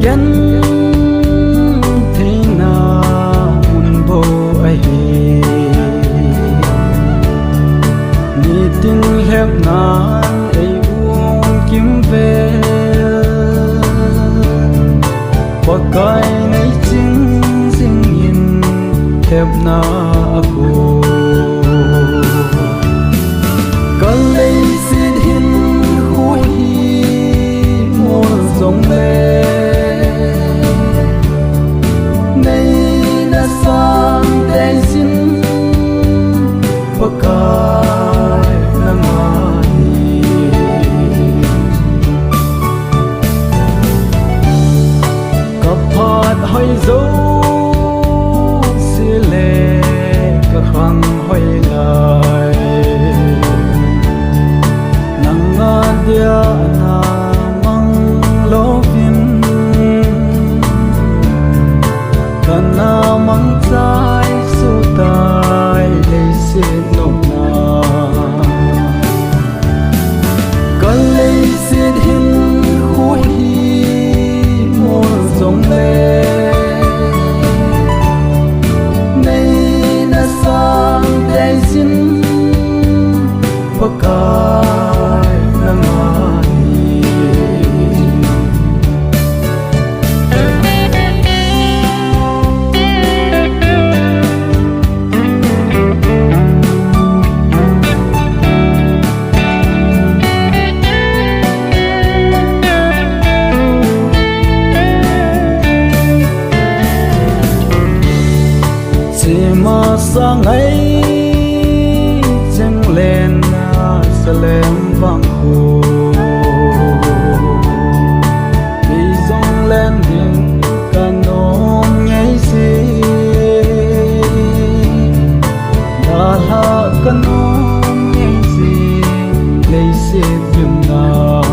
gen thế na un bo ai ni tin hep nan ai uong kim ve pakai nei ching sing in hep na ako kalei sin hin hu hi mo zong le nei na sang dei sin pakai na mani kaphat hoi zo si le ka khang hoi lai dia na mang lovin kana mang chai su tai le se nong na kan le se hin hu hi mo zong le nei na sang dei sin pakai na mà sang ấy chẳng lên sẽ lên vang hồ khi dòng lên hình cả nôm nhảy xì đã là cả nôm nhảy xì lấy xì tìm nào